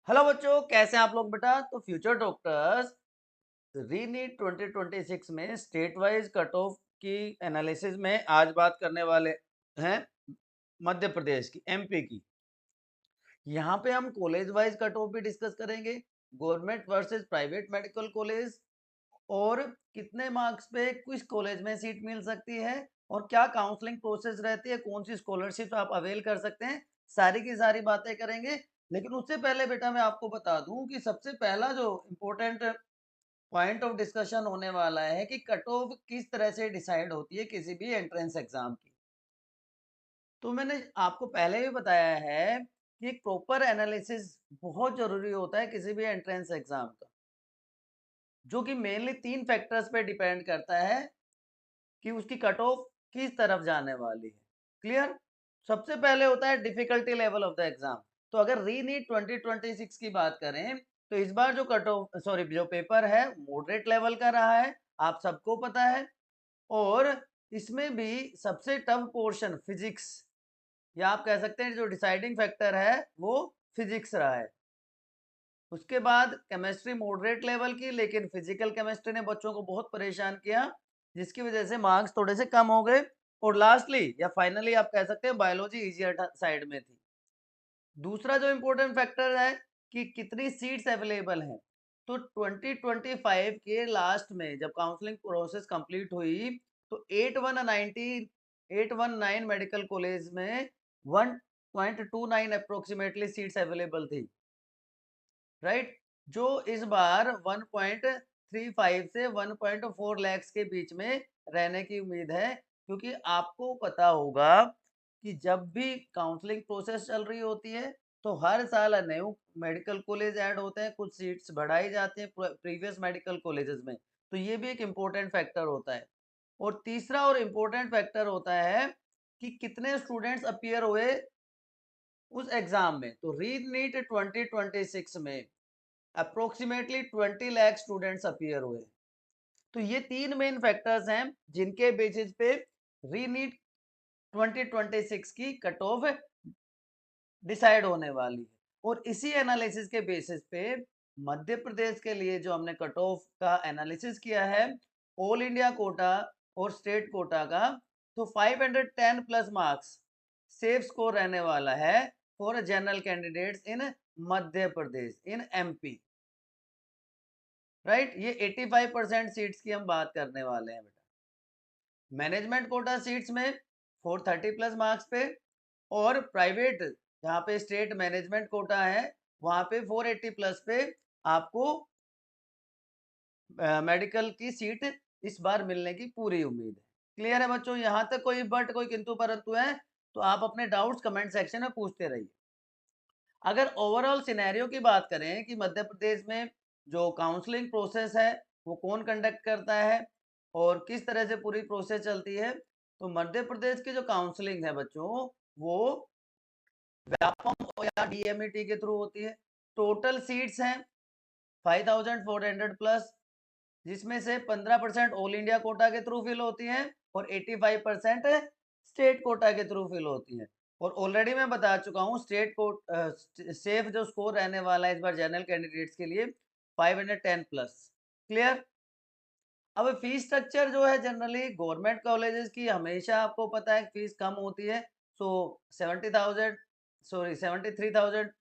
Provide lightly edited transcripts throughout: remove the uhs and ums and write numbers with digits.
Hello बच्चों, कैसे हैं आप लोग बेटा। तो फ्यूचर डॉक्टर्स रीनीट 2026 में स्टेट वाइज कट ऑफ की एनालिसिस में आज बात करने वाले हैं मध्य प्रदेश की, एमपी की। यहाँ पे हम कॉलेज वाइज कट ऑफ भी डिस्कस करेंगे, government versus private medical college, और कितने मार्क्स पे किस कॉलेज में सीट मिल सकती है, और क्या काउंसलिंग प्रोसेस रहती है, कौन सी स्कॉलरशिप आप अवेल कर सकते हैं, सारी की सारी बातें करेंगे। लेकिन उससे पहले बेटा मैं आपको बता दूं कि सबसे पहला जो इम्पोर्टेंट पॉइंट ऑफ डिस्कशन होने वाला है कि कट ऑफ किस तरह से डिसाइड होती है किसी भी एंट्रेंस एग्जाम की। तो मैंने आपको पहले भी बताया है कि एक प्रॉपर एनालिसिस बहुत जरूरी होता है किसी भी एंट्रेंस एग्जाम का, जो कि मेनली तीन फैक्टर्स पे डिपेंड करता है कि उसकी कट ऑफ किस तरफ जाने वाली है। क्लियर। सबसे पहले होता है difficulty level of the exam. तो अगर रीनीट 2026 की बात करें तो इस बार जो कट ऑफ सॉरी जो पेपर है मॉडरेट लेवल का रहा है, आप सबको पता है। और इसमें भी सबसे टफ पोर्शन फिजिक्स, या आप कह सकते हैं जो डिसाइडिंग फैक्टर है वो फिजिक्स रहा है। उसके बाद केमिस्ट्री मॉडरेट लेवल की, लेकिन फिजिकल केमिस्ट्री ने बच्चों को बहुत परेशान किया, जिसकी वजह से मार्क्स थोड़े से कम हो गए। और लास्टली या फाइनली आप कह सकते हैं बायोलॉजी इजियर साइड में थी। दूसरा जो इम्पोर्टेंट फैक्टर है कि कितनी सीट्स अवेलेबल हैं। तो 2025 के लास्ट में जब काउंसलिंग प्रोसेस कंप्लीट हुई तो 819 मेडिकल कॉलेज में 1.29 अप्रोक्सीमेटली सीट्स अवेलेबल थी, राइट। जो इस बार 1.35 से 1.4 लैक्स के बीच में रहने की उम्मीद है, क्योंकि आपको पता होगा कि जब भी काउंसलिंग प्रोसेस चल रही होती है तो हर साल न्यू मेडिकल कॉलेज ऐड होते हैं, कुछ सीट्स बढ़ाई जाती हैं प्रीवियस मेडिकल कॉलेजेस में। तो ये भी एक इम्पोर्टेंट फैक्टर होता है। और तीसरा और इम्पोर्टेंट फैक्टर होता है कि कितने स्टूडेंट्स अपीयर हुए उस एग्जाम में। तो री नीट 2026 में अप्रोक्सीमेटली 20 लाख स्टूडेंट्स अपीयर हुए। तो ये तीन मेन फैक्टर्स हैं जिनके बेसिस पे रीनीट 2026 की कट ऑफ डिसाइड होने वाली है। और इसी एनालिसिस के बेसिस पे मध्य प्रदेश के लिए जो हमने कट ऑफ का एनालिसिस किया है, ऑल इंडिया कोटा और स्टेट कोटा का, तो 510 प्लस मार्क्स सेफ स्कोर रहने वाला है for general candidates in Madhya Pradesh, in MP, right. ये 85% सीट्स की हम बात करने वाले हैं बेटा। मैनेजमेंट कोटा सीट्स में 430 प्लस मार्क्स पे, और प्राइवेट जहाँ पे स्टेट मैनेजमेंट कोटा है वहां पे 480 प्लस पे आपको मेडिकल की सीट इस बार मिलने की पूरी उम्मीद है। क्लियर है बच्चों, यहाँ तक कोई बट कोई किंतु परंतु है तो आप अपने डाउट्स कमेंट सेक्शन में पूछते रहिए। अगर ओवरऑल सिनेरियो की बात करें कि मध्य प्रदेश में जो काउंसलिंग प्रोसेस है वो कौन कंडक्ट करता है और किस तरह से पूरी प्रोसेस चलती है, तो मध्य प्रदेश की जो काउंसलिंग है बच्चों वो व्यापम या डीएमईटी के थ्रू होती है। टोटल सीट्स हैं 5400 प्लस, जिसमें से 15% ऑल इंडिया कोटा के थ्रू फिल होती हैं और 85% स्टेट कोटा के थ्रू फिल होती हैं। और ऑलरेडी मैं बता चुका हूँ स्टेट कोट सेफ जो स्कोर रहने वाला है इस बार जनरल कैंडिडेट्स के लिए 510 प्लस। क्लियर। अब फीस स्ट्रक्चर जो है जनरली गवर्नमेंट कॉलेजेस की हमेशा आपको पता है फीस कम होती है। सो 70,000 सॉरी 73,000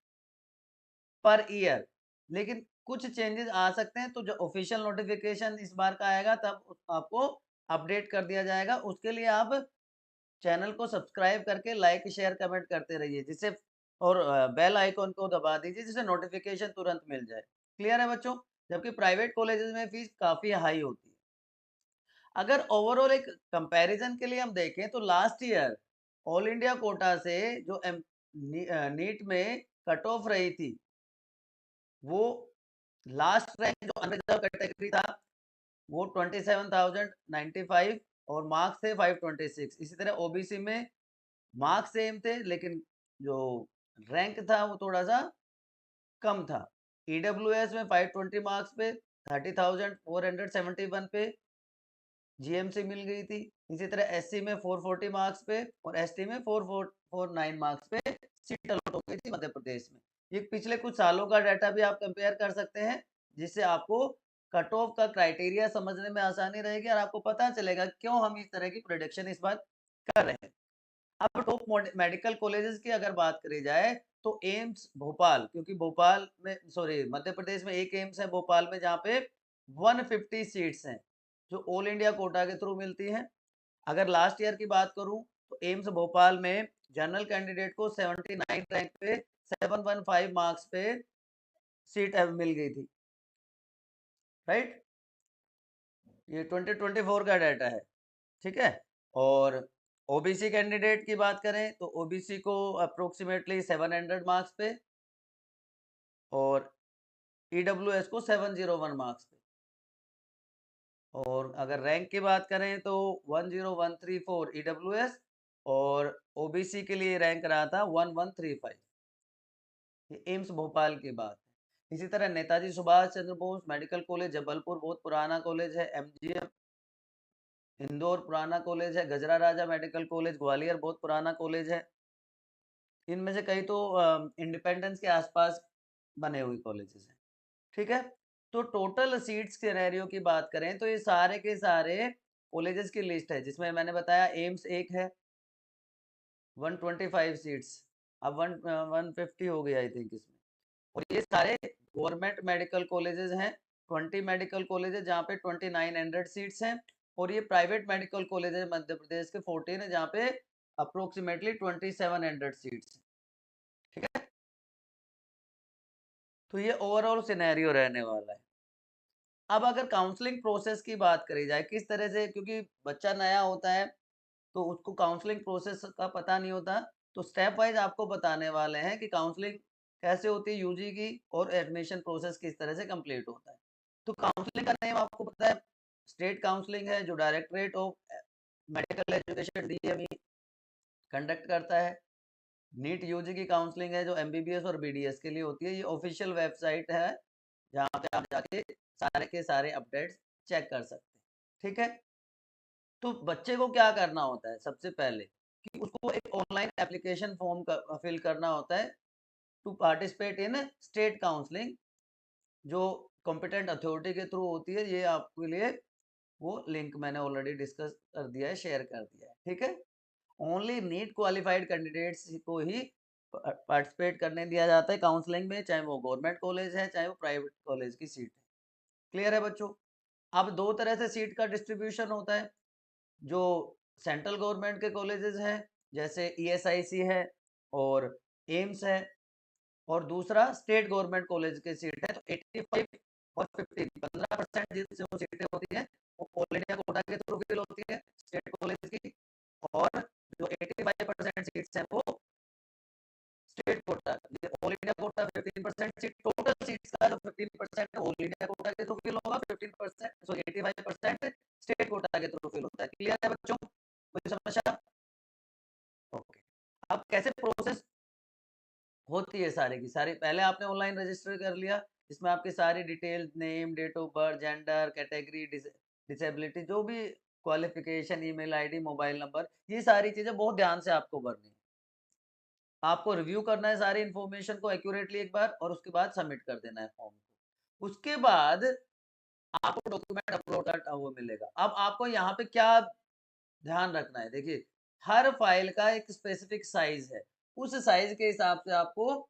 पर ईयर। लेकिन कुछ चेंजेस आ सकते हैं, तो जो ऑफिशियल नोटिफिकेशन इस बार का आएगा तब आपको अपडेट कर दिया जाएगा। उसके लिए आप चैनल को सब्सक्राइब करके लाइक शेयर कमेंट करते रहिए, जिससे और बेल आइकॉन को दबा दीजिए जिससे नोटिफिकेशन तुरंत मिल जाए। क्लियर है बच्चों। जबकि प्राइवेट कॉलेजेस में फीस काफी हाई होती है। अगर ओवरऑल एक कंपैरिजन के लिए हम देखें तो last year all India quota से जो नीट में कट ऑफ रही थी वो लास्ट रैंक जो अनरिजर्व कैटेगरी था वो 27,095 और मार्क्स थे 526। इसी तरह ओबीसी में मार्क्स सेम थे लेकिन जो रैंक था वो थोड़ा सा कम था। ईडब्ल्यूएस में 520 मार्क्स पे 30,471 पे जीएमसी मिल गई थी। इसी तरह एससी में 440 मार्क्स पे और एसटी में 4449 मार्क्स पे सीट अलॉट हो गई थी मध्य प्रदेश में। ये पिछले कुछ सालों का डाटा भी आप कंपेयर कर सकते हैं, जिससे आपको कट ऑफ का क्राइटेरिया समझने में आसानी रहेगी और आपको पता चलेगा क्यों हम इस तरह की प्रेडिक्शन इस बार कर रहे हैं। अब टॉप मेडिकल कॉलेजेस की अगर बात करी जाए तो एम्स भोपाल, क्योंकि भोपाल में सॉरी मध्य प्रदेश में एक एम्स है भोपाल में, जहाँ पे 150 सीट्स हैं जो ऑल इंडिया कोटा के थ्रू मिलती हैं। अगर लास्ट ईयर की बात करूं तो एम्स भोपाल में जनरल कैंडिडेट को 79 रैंक पे 715 मार्क्स पे सीट मिल गई थी, राइट। ये 2024 का डाटा है, ठीक है। और ओबीसी कैंडिडेट की बात करें तो ओबीसी को अप्रोक्सीमेटली 700 मार्क्स पे और ईडब्ल्यूएस को 701 मार्क्स पे। और अगर रैंक की बात करें तो 10134 ईडब्ल्यूएस और ओबीसी के लिए रैंक रहा था 1135। ये एम्स भोपाल की बात है। इसी तरह नेताजी सुभाष चंद्र बोस मेडिकल कॉलेज जबलपुर बहुत पुराना कॉलेज है। एमजीएम इंदौर पुराना कॉलेज है। गजरा राजा मेडिकल कॉलेज ग्वालियर बहुत पुराना कॉलेज है। इनमें से कई तो इंडिपेंडेंस के आसपास बने हुए कॉलेजेस हैं, ठीक है। तो टोटल सीट्स सिनेरियो की बात करें तो ये सारे के सारे कॉलेजेस की लिस्ट है, जिसमें मैंने बताया एम्स एक है 125 सीट्स, अब 150 हो गई आई थिंक इसमें। और ये सारे गवर्नमेंट मेडिकल कॉलेजेस हैं, 20 मेडिकल कॉलेजेस जहाँ पे 2900 सीट्स हैं। और ये private medical colleges Madhya Pradesh के 14 है, जहाँ पे अप्रोक्सीमेटली 2700 सीट्स, ठीक है। तो ये ओवरऑल सिनेरियो रहने वाला है। अब अगर काउंसलिंग प्रोसेस की बात करी जाए किस तरह से, क्योंकि बच्चा नया होता है तो उसको काउंसलिंग प्रोसेस का पता नहीं होता, तो स्टेप वाइज आपको बताने वाले हैं कि काउंसलिंग कैसे होती है यूजी की और एडमिशन प्रोसेस किस तरह से कंप्लीट होता है। तो काउंसलिंग का नेम आपको पता है, स्टेट काउंसलिंग है जो directorate of medical education DME conduct करता है। नीट यूजी की काउंसलिंग है जो एमबीबीएस और बीडीएस के लिए होती है। ये ऑफिशियल वेबसाइट है जहाँ पे आप जाके सारे के सारे अपडेट्स चेक कर सकते हैं, ठीक है। तो बच्चे को क्या करना होता है सबसे पहले कि उसको एक ऑनलाइन एप्लीकेशन फॉर्म फिल करना होता है to participate in state counselling, जो कॉम्पिटेंट अथॉरिटी के थ्रू होती है। ये आपके लिए वो लिंक मैंने ऑलरेडी डिस्कस कर दिया है, शेयर कर दिया है, ठीक है। ओनली नीट क्वालिफाइड कैंडिडेट्स को ही पार्टिसिपेट करने दिया जाता है काउंसलिंग में, चाहे वो गवर्नमेंट कॉलेज है चाहे वो प्राइवेट कॉलेज की सीट है। क्लियर है बच्चों। अब दो तरह से सीट का डिस्ट्रीब्यूशन होता है, जो सेंट्रल गवर्नमेंट के कॉलेजेस हैं जैसे ईएसआईसी है और एम्स है, और दूसरा स्टेट गवर्नमेंट कॉलेज की सीट है। तो 85 और 15 15% जो सीटें होती हैं वो ऑल इंडिया कोटा के थ्रू फिल होती है स्टेट कॉलेज की, और जो 85% सीट्स हैं वो स्टेट कोटा, ये all India quota 15% seat, total seats का जो 15% ऑल इंडिया कोटा के थ्रू फिल होगा, 15% सो 85% स्टेट कोटा के थ्रू फिल होता है। क्लियर है बच्चों, कोई समस्या? ओके। अब कैसे प्रोसेस होती है सारी की सारी, पहले आपने ऑनलाइन रजिस्टर कर लिया, इसमें आपकी सारी detail, name, date of birth, gender, category, disability, जो भी qualification, email ID, mobile number, ये सारी चीजें बहुत ध्यान से आपको भरनी है। आपको रिव्यू करना है सारी इन्फॉर्मेशन को एक्यूरेटली एक बार, और उसके बाद सबमिट कर देना है फॉर्म को। उसके बाद आपको डॉक्यूमेंट अपलोड का वो मिलेगा। अब आपको यहाँ पे क्या ध्यान रखना है, देखिए हर फाइल का एक स्पेसिफिक साइज है, उस साइज के हिसाब से आपको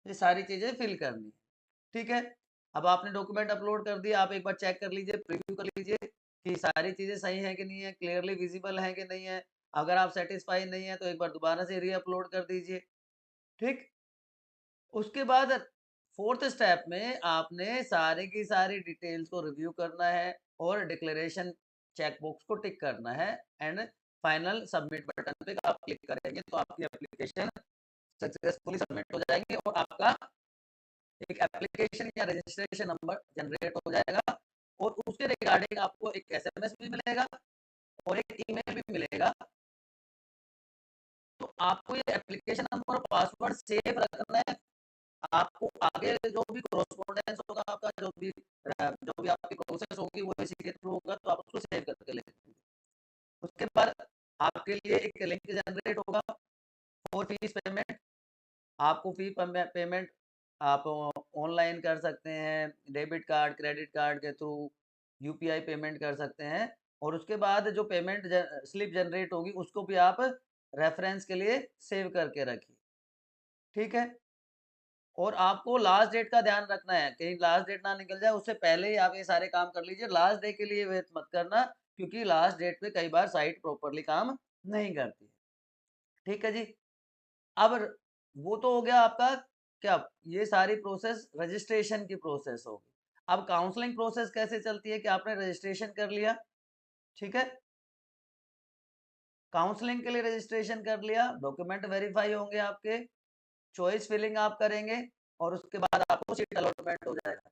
ये सारी चीजें फिल करनी है, ठीक है। अब आपने डॉक्यूमेंट अपलोड कर दिया, आप एक बार चेक कर लीजिए, प्रीव्यू कर लीजिए कि सारी चीजें सही है कि नहीं है, क्लियरली विजिबल है कि नहीं है। अगर आप सेटिस्फाई नहीं है तो एक बार दोबारा से री अपलोड कर दीजिए, ठीक। उसके बाद फोर्थ स्टेप में आपने सारी की सारी डिटेल्स को रिव्यू करना है और डिक्लेरेशन चेक बॉक्स को टिक करना है, एंड फाइनल सबमिट बटन पे आप क्लिक करेंगे तो आपकी एप्लीकेशन सक्सेसफुली सबमिट हो जाएगी और आपका एक एप्लीकेशन या रजिस्ट्रेशन नंबर जनरेट हो जाएगा, और उसके रिगार्डिंग आपको एक एसएमएस भी मिलेगा और एक ईमेल भी मिलेगा। तो आपको ये एप्लीकेशन नंबर और पासवर्ड सेव रखना है। आपको आगे जो भी कोरेस्पोंडेंस होगा आपका, जो भी आपकी प्रोसेस होगी वो इसी के थ्रू होगा, तो आप उसको सेव करके ले लीजिए। उसके बाद आपके लिए एक लिंक जनरेट होगा फॉर फीस पेमेंट, आपको फी पेमेंट आप ऑनलाइन कर सकते हैं, डेबिट कार्ड, क्रेडिट कार्ड के थ्रू, यूपीआई पेमेंट कर सकते हैं और उसके बाद जो पेमेंट स्लिप जनरेट होगी उसको भी आप रेफरेंस के लिए सेव करके रखिए, ठीक है? और आपको लास्ट डेट का ध्यान रखना है, कहीं लास्ट डेट ना निकल जाए, उससे पहले ही आप ये सारे काम कर लीजिए। लास्ट डे के लिए वेट मत करना, क्योंकि लास्ट डेट पे कई बार साइट प्रॉपर्ली काम नहीं करती। ठीक है जी? अब वो तो हो गया आपका क्या, ये सारी प्रोसेस रजिस्ट्रेशन की प्रोसेस होगी। अब काउंसलिंग प्रोसेस कैसे चलती है कि आपने रजिस्ट्रेशन कर लिया, ठीक है? काउंसलिंग के लिए रजिस्ट्रेशन कर लिया, डॉक्यूमेंट वेरीफाई होंगे आपके, चॉइस फिलिंग आप करेंगे और उसके बाद आपको सीट अलॉटमेंट हो जाएगा।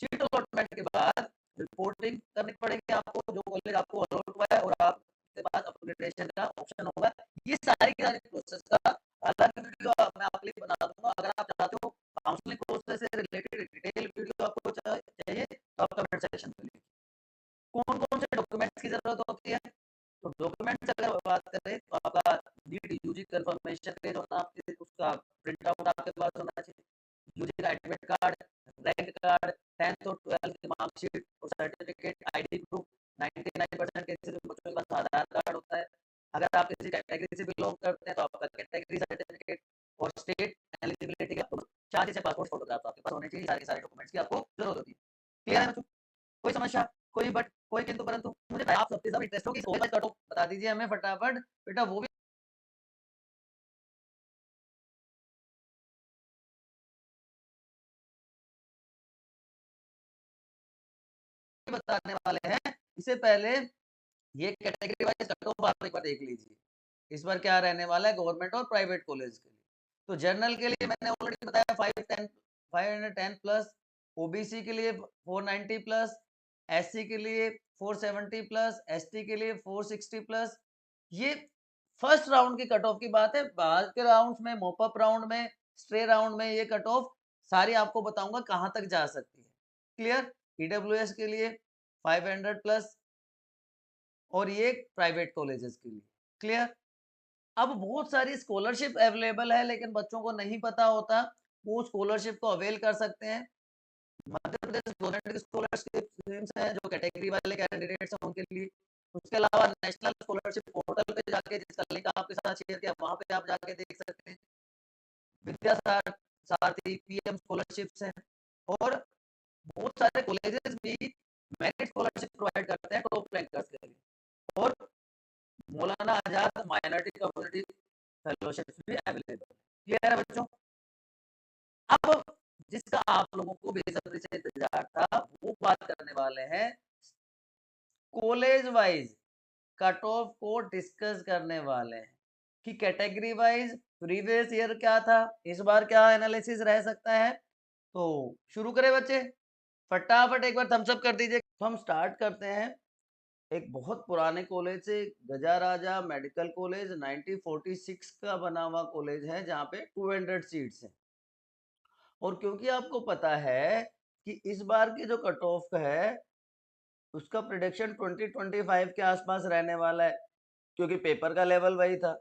सीट अलॉटमेंट के बाद रिपोर्टिंग करनी पड़ेगी आपको, जो कॉलेज आपको अलॉट हुआ है, और आपके पास अपग्रेडेशन का ऑप्शन होगा। ये सारी की सारी प्रोसेस का अलग वीडियो मैं आपके लिए बना दूंगा। अगर आप चाहते हो काउंसलिंग प्रोसेस से रिलेटेड डिटेल वीडियो आपको चाहिए तो आप कमेंट सेक्शन में लिखिए। कौन कौन से डॉक्यूमेंट्स की जरूरत होती है, तो डॉक्यूमेंट्स अगर बात करें तो आपका नीट यूजी कंफर्मेशन पेज होना, उसका प्रिंट आउट आपके पास होना चाहिए, यूजी का admit card, rank card, 10th और 12th की मार्कशीट और सर्टिफिकेट, आईडी प्रूफ। 99% केसेस में बच्चों के पास आधार कार्ड होता है। अगर आप किसी कैटेगरी से बिलोंग करते हैं तो आपका कैटेगरी सर्टिफिकेट और स्टेट एलिजिबिलिटी का प्रूफ, 4 से पासपोर्ट फोटोग्राफ आपके पास होने चाहिए। सारे सारे डॉक्यूमेंट्स की आपको जरूरत होती है। क्लियर है बच्चों? कोई समस्या, कोई बट, कोई किंतु परंतु? मुझे आप सबसे ज्यादा इंटरेस्ट होगी कट ऑफ बता दीजिए हमें फटाफट बेटा, वो भी बताने वाले हैं। इससे पहले ये कैटेगरी वाइज कट ऑफ आप एक बार देख लीजिए, इस बार क्या रहने वाला है गवर्नमेंट और प्राइवेट कॉलेज के लिए। तो जनरल के लिए मैंने ऑलरेडी बताया 510 प्लस, ओबीसी के लिए 490 प्लस, एससी के लिए 470 प्लस, एसटी के लिए 460 प्लस। ये फर्स्ट राउंड की कट ऑफ की बात है। बाद के राउंड में, मोपअप राउंड में, स्ट्रे राउंड में ये कट ऑफ सारी आपको बताऊंगा कहां तक जा सकती है। क्लियर? ईडब्ल्यूएस के लिए 500 प्लस और ये प्राइवेट कॉलेजेस के लिए। क्लियर? अब बहुत सारी स्कॉलरशिप अवेलेबल है, लेकिन बच्चों को नहीं पता होता, वो स्कॉलरशिप को अवेल कर सकते हैं। मध्य प्रदेश गवर्नमेंट की स्कॉलरशिप स्कीम्स हैं जो कैटेगरी वाले कैंडिडेट्स हैं उनके लिए। उसके अलावा नेशनल स्कॉलरशिप पोर्टल पे जाके, जिसका लिंक आपके साथ शेयर किया, वहां पे आप जाके देख सकते हैं। विद्या सारथी, पीएम स्कॉलरशिप्स हैं और बहुत सारे कॉलेजेस भी मेरिट स्कॉलरशिप प्रोवाइड करते हैं टॉप रैंकर्स के लिए। और Maulana Azad minority community fellowship भी अवेलेबल। क्लियर है बच्चों? अब जिसका आप लोगों को बेसब्री से इंतजार था, वो बात करने वाले हैं कॉलेज वाइज कट ऑफ को डिस्कस करने वाले हैं कि कैटेगरी वाइज प्रीवियस ईयर क्या था, इस बार क्या एनालिसिस रह सकता है। तो शुरू करें बच्चे, फटाफट एक बार थम्स अप कर दीजिए। तो हम स्टार्ट करते हैं एक बहुत पुराने कॉलेज से, गजाराजा मेडिकल कॉलेज 1946 का बना हुआ कॉलेज है, जहाँ पे 200 सीट्स हैं। और क्योंकि आपको पता है कि इस बार की जो कट ऑफ है उसका प्रिडिक्शन 2025 के आसपास रहने वाला है, क्योंकि पेपर का लेवल वही था,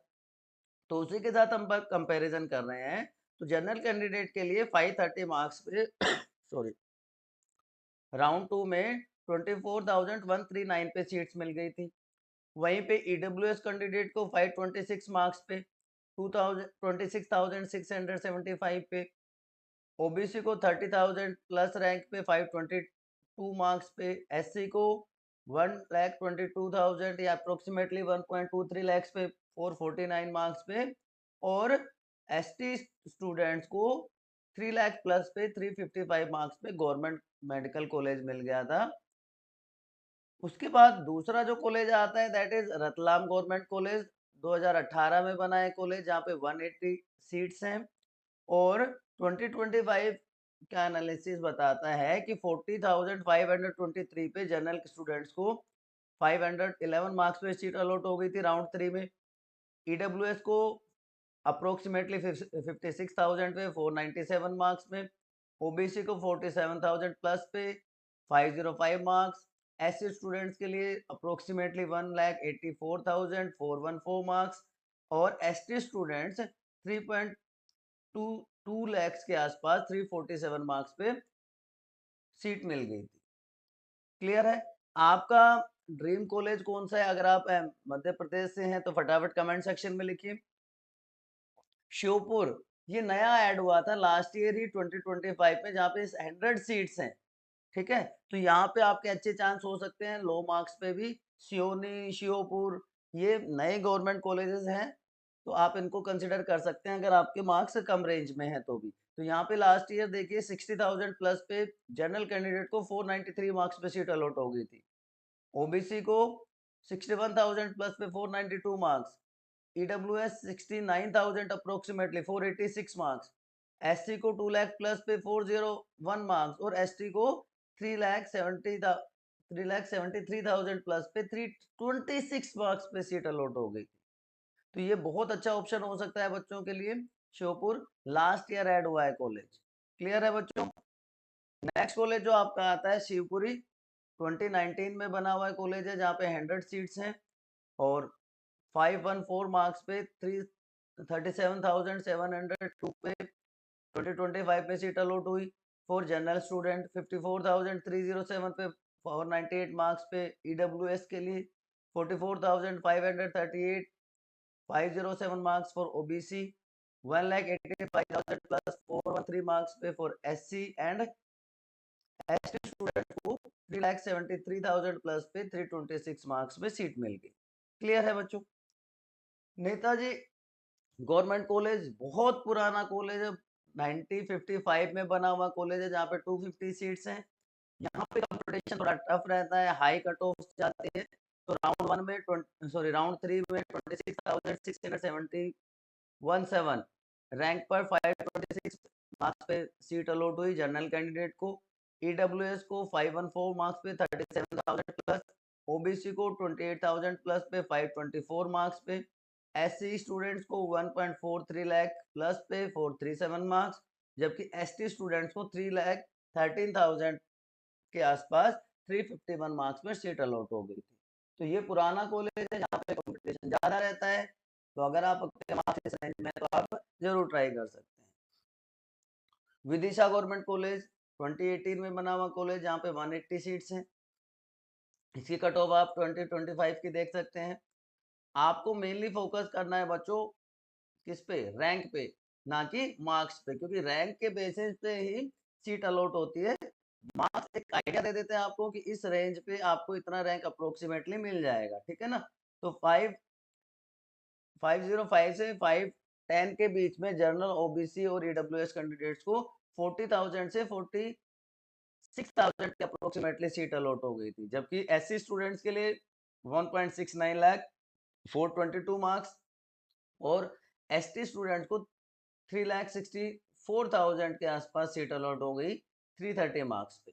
तो उसी के साथ हम कंपैरिजन कर रहे हैं। तो जनरल कैंडिडेट के लिए 530 मार्क्स पे सॉरी, राउंड 2 में 24,139 पे सीट्स मिल गई थी। वहीं पे ईडब्ल्यूएस कैंडिडेट को 526 मार्क्स पे 26,675 पे, ओबीसी को 30,000 प्लस रैंक पे 522 मार्क्स पे, एससी को 1,22,000 या अप्रोक्सीमेटली 1.23 लैक्स पे 449 मार्क्स पे, और एसटी स्टूडेंट्स को 3 लाख प्लस पे 355 मार्क्स पे गवर्नमेंट मेडिकल कॉलेज मिल गया था। उसके बाद दूसरा जो कॉलेज आता है that is Ratlam government college, 2018 में बना है कॉलेज, जहाँ पे 180 सीट्स हैं। और 2025 का एनालिसिस बताता है कि 40,523 पे जनरल स्टूडेंट्स को 511 मार्क्स पे सीट अलॉट हो गई थी राउंड 3 में। ईडब्ल्यूएस को अप्रोक्सीमेटली 56,000 पे 497 मार्क्स में, ओबीसी को 47,000 प्लस पे 505 मार्क्स, एससी स्टूडेंट्स के लिए अप्रोक्सीमेटली 1,84,414 मार्क्स, और एसटी स्टूडेंट्स टू लैक्स के आसपास 347 मार्क्स पे सीट मिल गई थी। क्लियर है? आपका ड्रीम कॉलेज कौन सा है? अगर आप मध्य प्रदेश से हैं तो फटाफट कमेंट सेक्शन में लिखिए। श्योपुर, ये नया ऐड हुआ था लास्ट ईयर ही 2025 में, जहाँ पे 100 सीट्स हैं। ठीक है, तो यहाँ पे आपके अच्छे चांस हो सकते हैं लो मार्क्स पे भी। सियोनी, श्योपुर, ये नए गवर्नमेंट कॉलेजेस हैं, तो आप इनको कंसिडर कर सकते हैं अगर आपके मार्क्स कम रेंज में है तो भी। तो यहाँ पे लास्ट ईयर देखिए 60,000 प्लस पे जनरल कैंडिडेट को 493 मार्क्स पे सीट अलॉट हो गई थी। ओबीसी को 61,000 प्लस पे 492 marks, EWS 69,000 approximately 486 marks, SC को 2 लाख प्लस पे 401 मार्क्स और एसटी को 3,73,000 प्लस पे 326 मार्क्स पे सीट अलॉट हो गई। तो ये बहुत अच्छा ऑप्शन हो सकता है बच्चों के लिए। श्योपुर लास्ट ईयर ऐड हुआ है कॉलेज। क्लियर है बच्चों? नेक्स्ट कॉलेज जो आपका आता है शिवपुरी, 2019 में बना हुआ कॉलेज है, जहाँ पे 100 सीट्स हैं और 514 मार्क्स पे 37,702 पे 2025 में सीट अलॉट हुई। फॉर जनरल स्टूडेंट 54,307 पे 498 मार्क्स पे, ईडब्ल्यूएस के लिए 44,538 507 marks for OBC, 1,85,000 plus 413 marks पे for SC and ST student को 3,73,000 प्लस पे 326 मार्क्स पे सीट मिल गई। क्लियर है बच्चों? नेताजी गवर्नमेंट कॉलेज बहुत पुराना कॉलेज है, 1955 में बना हुआ कॉलेज है, जहाँ पे 250 सीट्स हैं। यहाँ पे कंपटीशन थोड़ा टफ रहता है, हाई कट ऑफ जाती है। तो राउंड 3 में 26,617 रैंक पर 526 मार्क्स पे सीट अलॉट हुई जनरल कैंडिडेट को। ईडब्ल्यूएस को 514 मार्क्स पे 37,000 प्लस, ओबीसी को 28,000 प्लस पे 524 मार्क्स पे, एससी स्टूडेंट्स को 1.43 लाख प्लस पे 437 मार्क्स, जबकि एसटी स्टूडेंट्स को 3,13,000 के आसपास 351 मार्क्स में सीट अलॉट हो गई थी। तो ये पुराना कॉलेज है जहाँ पे कंपटीशन ज्यादा रहता है, तो अगर आप अपने मार्क्स रेंज में तो आप जरूर ट्राई कर सकते हैं। विदिशा गवर्नमेंट कॉलेज 2018 में बना हुआ कॉलेज, जहाँ पे 180 सीट्स हैं। इसकी कट ऑफ आप 2025 की देख सकते हैं। आपको मेनली फोकस करना है बच्चों किस पे? रैंक पे, ना कि मार्क्स पे, क्योंकि रैंक के बेसिस पे ही सीट अलॉट होती है। मार्क्स एक आइडिया दे देते हैं आपको कि इस रेंज पे आपको इतना रैंक अप्रोक्सीमेटली मिल जाएगा। ठीक है ना? तो 505 से 510 के बीच में जनरल, ओबीसी और ईडब्ल्यूएस कैंडिडेट्स को 40,000 से 46,000 के अप्रोक्सीमेटली सीट अलॉट हो गई थी, जबकि एससी स्टूडेंट्स के लिए 1.69 लाख 422 मार्क्स और एसटी स्टूडेंट्स को 3,64,000 के आसपास सीट अलॉट हो गई 330 मार्क्स पे।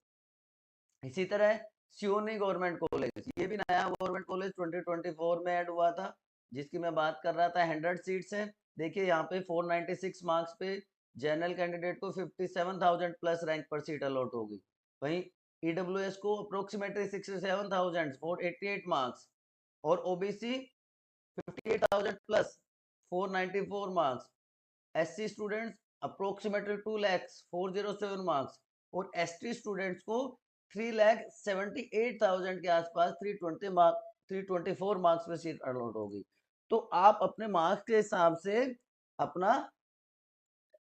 इसी तरह सियोनी गवर्नमेंट कॉलेज, ये भी नया गवर्नमेंट कॉलेज 2024 में ऐड हुआ था, जिसकी मैं बात कर रहा था। 100 सीट्स हैं। देखिए यहाँ पे 496 मार्क्स पे जनरल कैंडिडेट को 57,000 प्लस रैंक पर सीट अलॉट हो गई। वहीं ईडब्ल्यूएस को अप्रोक्सीमेटली 67,000 488 मार्क्स और OBC 58,000 plus 494 marks, SC students approximately 2 lakhs 407 marks और एसटी स्टूडेंट्स को 3,78,000 के आसपास 324 मार्क्स में सीट अलॉट हो गई। तो आप अपने मार्क्स के हिसाब से अपना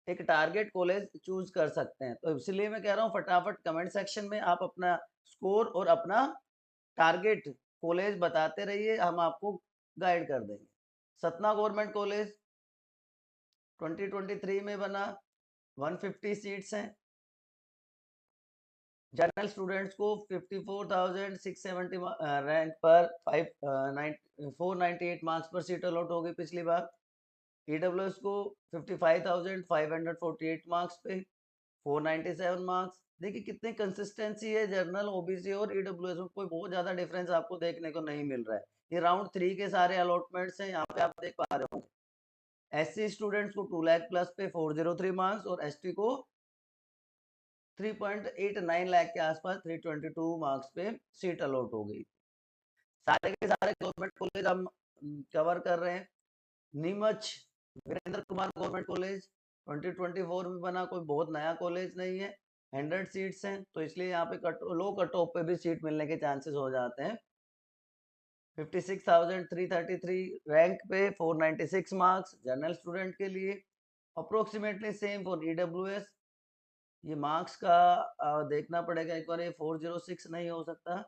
एक टारगेट कॉलेज चूज कर सकते हैं। तो इसलिए मैं कह रहा हूँ फटाफट कमेंट सेक्शन में आप अपना स्कोर और अपना टारगेट कॉलेज बताते रहिए, हम आपको गाइड कर देंगे। सतना गवर्नमेंट कॉलेज 2023 में बना, 150 सीट्स हैं। जनरल स्टूडेंट्स को 54,670 रैंक पर 498 मार्क्स पर सीट अलॉट हो गई पिछली बार। ईडब्ल्यूएस को 55,548 मार्क्स पे 497 मार्क्स। देखिए कितनी कंसिस्टेंसी है जनरल, ओबीसी और ईडब्ल्यूएस में, कोई बहुत ज्यादा डिफरेंस आपको देखने को नहीं मिल रहा है। ये राउंड 3 के सारे अलॉटमेंट्स हैं, यहाँ पे आप देख पा रहे होंगे। एससी स्टूडेंट्स को 2 लाख प्लस पे 403 मार्क्स और एसटी को 3.89 लाख के आसपास 322 मार्क्स पे सीट अलॉट हो गई। सारे के सारे गवर्नमेंट कॉलेज हम कवर कर रहे हैं। नीमच वीरेंद्र कुमार गवर्नमेंट कॉलेज 2024 में बना, कोई बहुत नया कॉलेज नहीं है, 100 सीट्स हैं, तो इसलिए यहाँ पे लो कट ऑफ पे भी सीट मिलने के चांसेस हो जाते हैं। 56,333 रैंक पे 496 मार्क्स जनरल स्टूडेंट के लिए, अप्रोक्सीमेटली सेम फॉर ईडब्ल्यूएस। ये मार्क्स का देखना पड़ेगा एक बार, ये 406 नहीं हो सकता,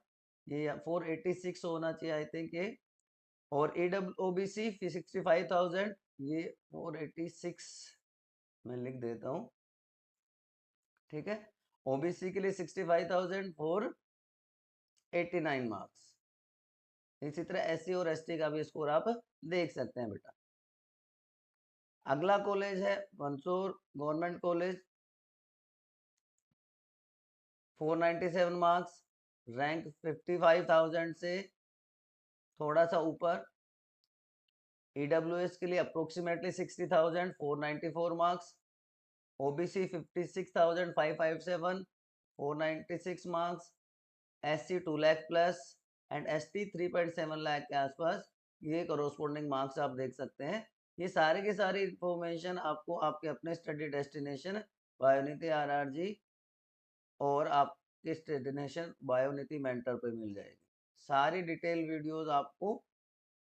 ये 486 होना चाहिए आई थिंक ये। और ओबीसी 65,000, ये 486 मैं लिख देता हूँ, ठीक है। ओबीसी के लिए 65,489 मार्क्स। इसी तरह एससी और एसटी का भी स्कोर आप देख सकते हैं बेटा। अगला कॉलेज है Mansoor government college, 497 marks, rank 55,000 से थोड़ा सा ऊपर। ईडब्ल्यूएस के लिए approximately 60,000, 494 marks. OBC 56,557, 496 marks. SC 2 lakh plus and ST 3.7 lakh के आसपास, ये कॉरस्पॉन्डिंग मार्क्स आप देख सकते हैं। ये सारे की सारी इंफॉर्मेशन आपको आपके अपने स्टडी डेस्टिनेशन बायोनिति आरआरजी और आपके डेस्टिनेशन बायोनिति मेंटर पे मिल जाएगी। सारी डिटेल वीडियोस आपको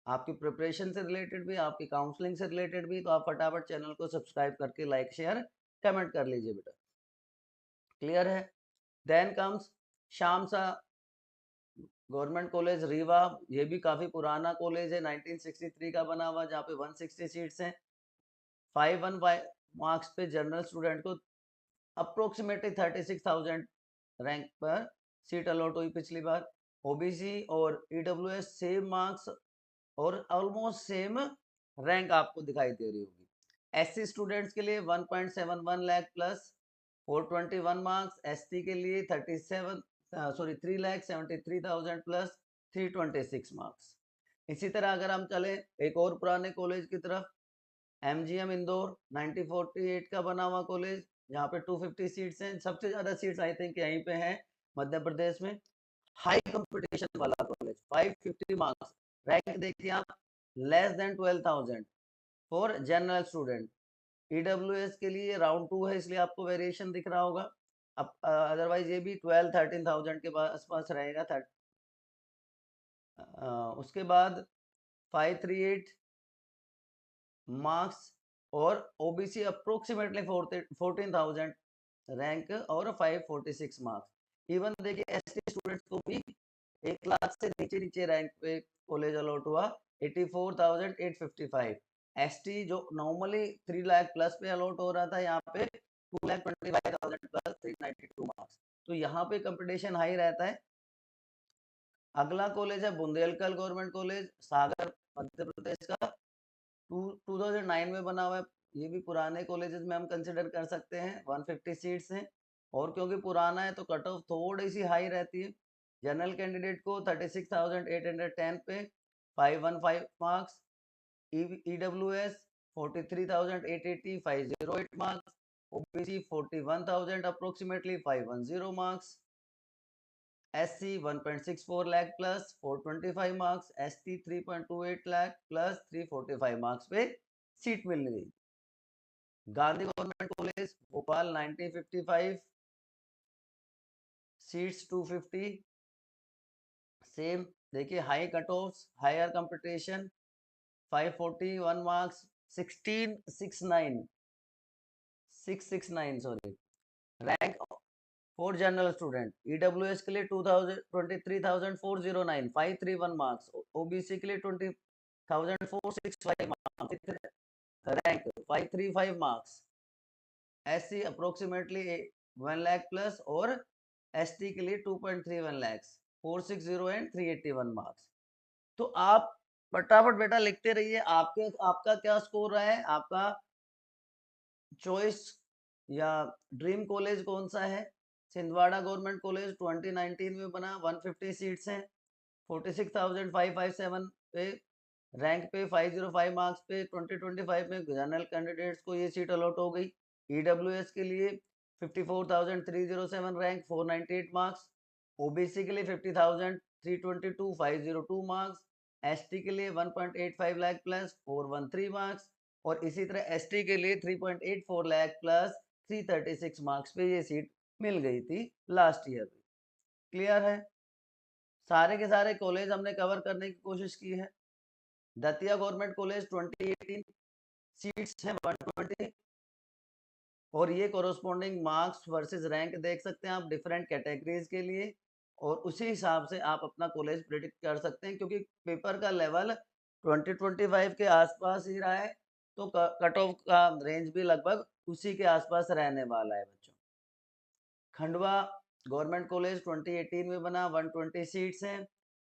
आपकी प्रिपरेशन से रिलेटेड भी, आपकी काउंसलिंग से रिलेटेड भी, तो आप फटाफट चैनल को सब्सक्राइब करके लाइक शेयर कमेंट कर लीजिए बेटा। क्लियर है? देन कम्स शामसा गवर्नमेंट कॉलेज रीवा, ये भी काफी पुराना कॉलेज है, 1963 का बना हुआ, जहाँ पे 160 सीट्स हैं। 515 मार्क्स पे जनरल स्टूडेंट को अप्रोक्सीमेटली 36,000 रैंक पर सीट अलॉट हुई पिछली बार। ओबीसी और ईडब्ल्यूएस सेम मार्क्स और ऑलमोस्ट सेम रैंक आपको दिखाई दे रही होगी। एससी स्टूडेंट्स के लिए 1.71 लाख प्लस 421 मार्क्स, एसटी के लिए 3,73,000 प्लस 326 मार्क्स। इसी तरह अगर हम चले एक और पुराने कॉलेज की तरफ, एमजीएम इंदौर 1948 का बना हुआ कॉलेज, यहाँ पे 250 सीट्स हैं, सबसे ज्यादा सीट्स आई थिंक यहीं पे हैं मध्य प्रदेश में। हाई कंपटीशन वाला कॉलेज, 550 मार्क्स, रैंक देखिए आप less than 12,000 for general student. EWS के लिए राउंड 2 है, इसलिए आपको वेरिएशन दिख रहा होगा। अब अदरवाइज ये भी 12-13,000 के आसपास रहेगा। उसके बाद 538 मार्क्स और ओबीसी अप्रोक्सीमेटली 14,000 रैंक और 546 मार्क्स। इवन देखिए एसटी स्टूडेंट्स को भी 1 लाख से नीचे नीचे रैंक पे कॉलेज अलॉट हुआ, 84,855। एसटी जो नॉर्मली 3 लाख प्लस पे अलॉट हो रहा था, यहाँ पे 2,25,000 प्लस 392 मार्क्स। तो यहाँ पे कंपटीशन हाई रहता है। अगला कॉलेज है बुंदेलखंड गवर्नमेंट कॉलेज, सागर मध्य प्रदेश का, 2009 में बना हुआ है। ये भी पुराने कॉलेजेस में हम कंसिडर कर सकते हैं। 150 सीट्स हैं और क्योंकि पुराना है तो कट ऑफ थोड़ी सी हाई रहती है। जनरल कैंडिडेट को 36,810 पे 515 marks. EWS 43,880 508 marks. OBC 41,000 approximately 510 marks. SC 1.64 lakh plus 425 marks, ST 3.28 lakh plus 345 marks पे सीट मिल गई। Gandhi government college Bhopal 1955 seats 250, same देखिए high cut off, higher competition, 541 marks, 669 sorry rank for general student. EWS के लिए 23,409 531 marks, OBC के लिए 20,465 marks, rank 535 marks. SC approximately 1 lakh plus और ST के लिए 2.31 लाख, 460 एंड 381 मार्क्स। तो आप फटाफट बेटा लिखते रहिए, आपका क्या स्कोर रहा है, आपका चॉइस या ड्रीम कॉलेज कौन सा है। छिंदवाड़ा गवर्नमेंट कॉलेज 2019 में बना, 150 सीट्स हैं, 46,557 पे रैंक पे 505 मार्क्स पे 2025 में जनरल कैंडिडेट्स को ये सीट अलॉट हो गई। ईडब्ल्यूएस के लिए 54,307 रैंक 498 मार्क्स, ओबीसी के लिए 50,322 502 मार्क्स, एसटी के लिए 1.85 लाख प्लस 413 मार्क्स, और इसी तरह एसटी के लिए 3.84 लाख प्लस 336 मार्क्स पे ये सीट मिल गई थी लास्ट ईयर में। क्लियर है? सारे के सारे कॉलेज हमने कवर करने की कोशिश की है। दतिया गवर्नमेंट कॉलेज 2018 सीट्स हैं 120 और ये कोरोस्पोंडिंग मार्क्स वर्सेस रैंक देख सकते हैं आप डिफरेंट कैटेगरीज के लिए और उसी हिसाब से आप अपना कॉलेज प्रिडिक्ट कर सकते हैं क्योंकि पेपर का लेवल 2025 के आसपास ही रहा है तो कट ऑफ का रेंज भी लगभग उसी के आसपास रहने वाला है बच्चों। खंडवा गवर्नमेंट कॉलेज 2018 में बना 120 सीट्स हैं।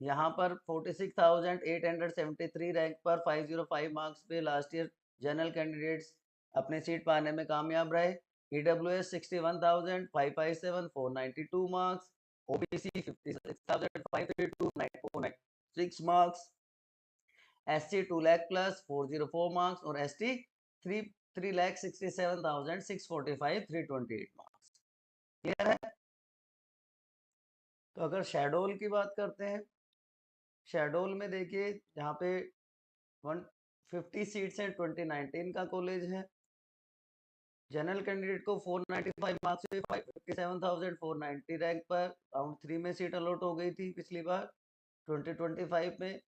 यहाँ पर 46,873 रैंक पर 505 मार्क्स पे लास्ट ईयर जनरल कैंडिडेट्स अपने सीट पाने में कामयाब रहे। EWS 61,557 492 marks, OBC 56,532 946 marks, SC 2 lakh plus 404 marks और ST 3,67,645 328 मार्क्स। क्लियर है? तो अगर शेडोल की बात करते हैं, शेडोल में देखिए यहाँ पे 150 सीट्स हैं 2019 का कॉलेज है। जनरल कैंडिडेट को 495 मार्क्स से 57,490 रैंक पर राउंड 3 में सीट अलॉट हो गई थी पिछली बार 2025 में।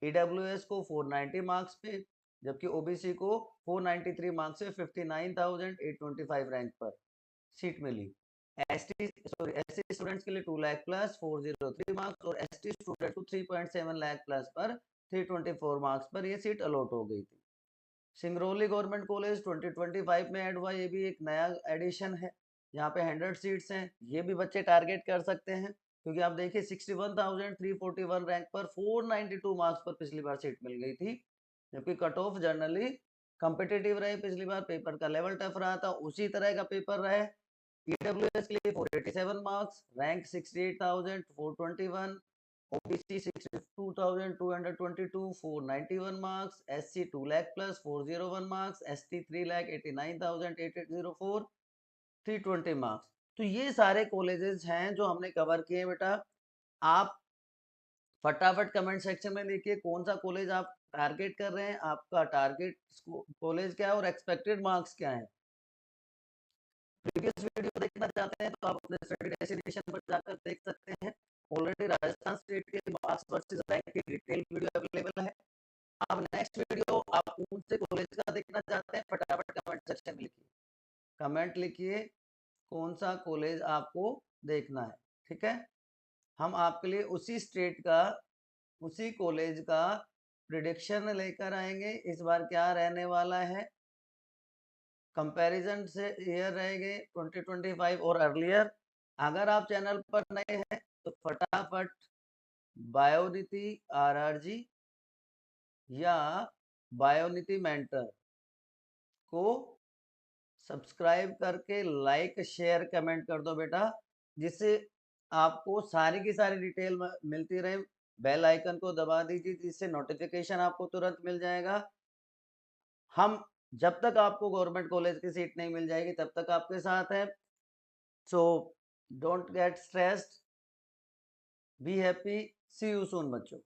EWS को 490 मार्क्स पे जबकि OBC को 493 मार्क्स से 59,825 रैंक पर सीट मिली। SC स्टूडेंट्स के लिए 2 लाख प्लस 403 मार्क्स और ST स्टूडेंट को 3.7 लाख प्लस पर 324 मार्क्स पर ये सीट अलॉट हो गई थी। सिंगरौली गवर्नमेंट कॉलेज 2025 में ऐड हुआ, ये भी एक नया एडिशन है। यहाँ पे 100 सीट्स हैं, ये भी बच्चे टारगेट कर सकते हैं क्योंकि आप देखिए 61,341 रैंक पर 492 मार्क्स पर पिछली बार सीट मिल गई थी जबकि कट ऑफ जनरली कम्पिटिटिव रहे। पिछली बार पेपर का लेवल टफ रहा था, उसी तरह का पेपर रहे। EWS के लिए 487 marks, rank 68,421, OBC 62,222, 491 marks, SC 2 lakh plus 401 marks, ST 3,89,804 320 marks. तो ये सारे कॉलेजेस हैं जो हमने कवर किए बेटा। आप फटाफट कमेंट सेक्शन में लिखिए कौन सा कॉलेज आप टारगेट कर रहे हैं, आपका टारगेट कॉलेज क्या है और एक्सपेक्टेड मार्क्स क्या है। प्रीवियस वीडियो देखना चाहते हैं तो आप अपने स्टडी डेस्टिनेशन पर जाकर देख सकते हैं। ऑलरेडी राजस्थान स्टेट के मार्क्स वर्सेस रैंक की डिटेल वीडियो अवेलेबल है। अब नेक्स्ट वीडियो आप कौन से कॉलेज का देखना चाहते हैं फटाफट कमेंट सेक्शन में लिखिए। कमेंट लिखिए कौन सा कॉलेज आपको देखना है, ठीक है। हम आपके लिए उसी स्टेट का उसी कॉलेज का प्रिडिक्शन लेकर आएंगे। इस बार क्या रहने वाला है, कंपैरिजन से ईयर रहेंगे 2025 और अर्लियर। अगर आप चैनल पर नए हैं तो फटाफट बायोनिति RRG या बायोनिति मेंटर को सब्सक्राइब करके लाइक शेयर कमेंट कर दो बेटा, जिससे आपको सारी की सारी डिटेल मिलती रहे। बेल आइकन को दबा दीजिए जिससे नोटिफिकेशन आपको तुरंत मिल जाएगा। हम जब तक आपको गवर्नमेंट कॉलेज की सीट नहीं मिल जाएगी तब तक आपके साथ है। So don't get stressed, be happy, see you soon बच्चों।